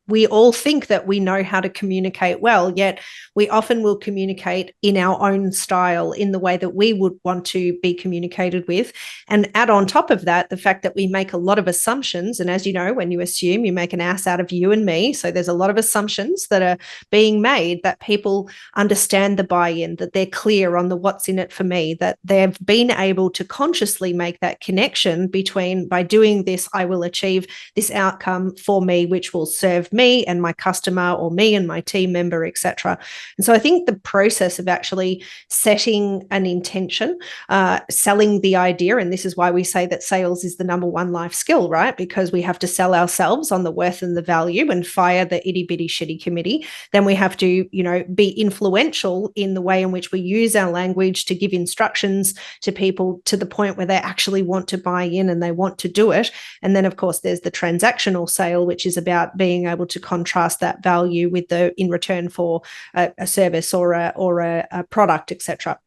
we all think that we know how to communicate well, yet we often will communicate in our own style, in the way that we would want to be communicated with. And add on top of that, the fact that we make a lot of assumptions. And as you know, when you assume, you make an ass out of you and me. So there's a lot of assumptions that are being made, that people understand the buy-in, that they're clear on the what's in it for me, that they've been able to consciously make that connection between, by doing this, I will achieve this outcome for me, which will serve me and my customer, or me and my team member, etc. And so I think the process of actually setting an intention, selling the idea, and this is why we say that sales is the number one life skill, right? Because we have to sell ourselves on the worth and the value and fire the itty bitty shitty committee. Then we have to, be influential in the way in which we use our language to give instructions to people, to the point where they actually want to buy in and they want to do it. And then, of course, there's the transactional sale, which is about being able to contrast that value with in return for a service or a product, etc.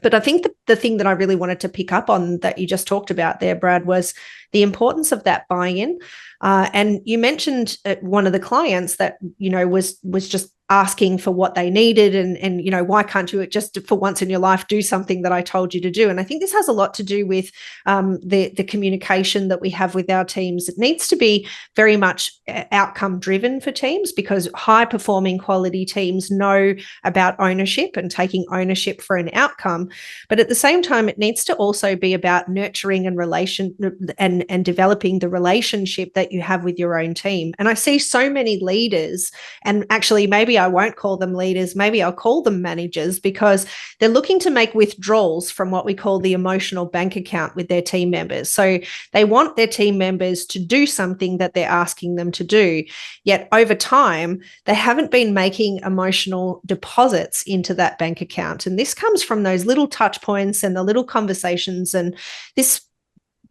But I think the thing that I really wanted to pick up on that you just talked about there, Brad, was the importance of that buy-in. And you mentioned one of the clients that, was just asking for what they needed, and why can't you just for once in your life do something that I told you to do? And I think this has a lot to do with the communication that we have with our teams. It needs to be very much outcome driven for teams, because high performing quality teams know about ownership and taking ownership for an outcome. But at the same time, it needs to also be about nurturing and developing the relationship that you have with your own team. And I see so many leaders, and actually maybe I won't call them leaders, maybe I'll call them managers, because they're looking to make withdrawals from what we call the emotional bank account with their team members. So they want their team members to do something that they're asking them to do. Yet over time, they haven't been making emotional deposits into that bank account. And this comes from those little touch points and the little conversations. And this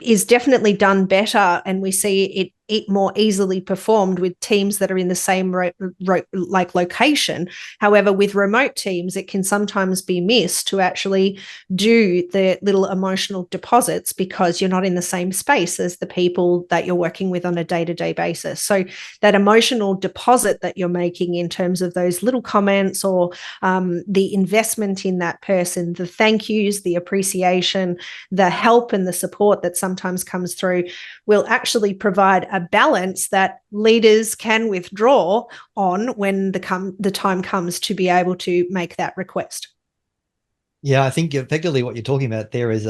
is definitely done better, and we see it more easily performed with teams that are in the same location. However, with remote teams, it can sometimes be missed to actually do the little emotional deposits, because you're not in the same space as the people that you're working with on a day-to-day basis. So that emotional deposit that you're making in terms of those little comments, or the investment in that person, the thank yous, the appreciation, the help and the support that sometimes comes through, will actually provide a balance that leaders can withdraw on when the time comes to be able to make that request. Yeah, I think effectively what you're talking about there is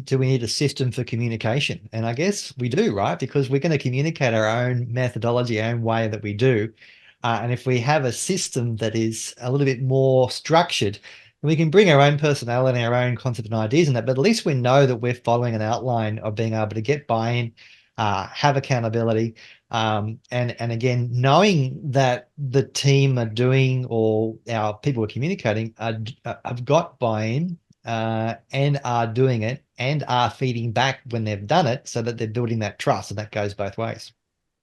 do we need a system for communication? And I guess we do, right? Because we're going to communicate our own methodology, our own way that we do. And if we have a system that is a little bit more structured, we can bring our own personality, our own concept and ideas in that, but at least we know that we're following an outline of being able to get buy-in, have accountability, and again, knowing that the team are doing, or our people are communicating, have got buy-in, and are doing it and are feeding back when they've done it, so that they're building that trust, and that goes both ways.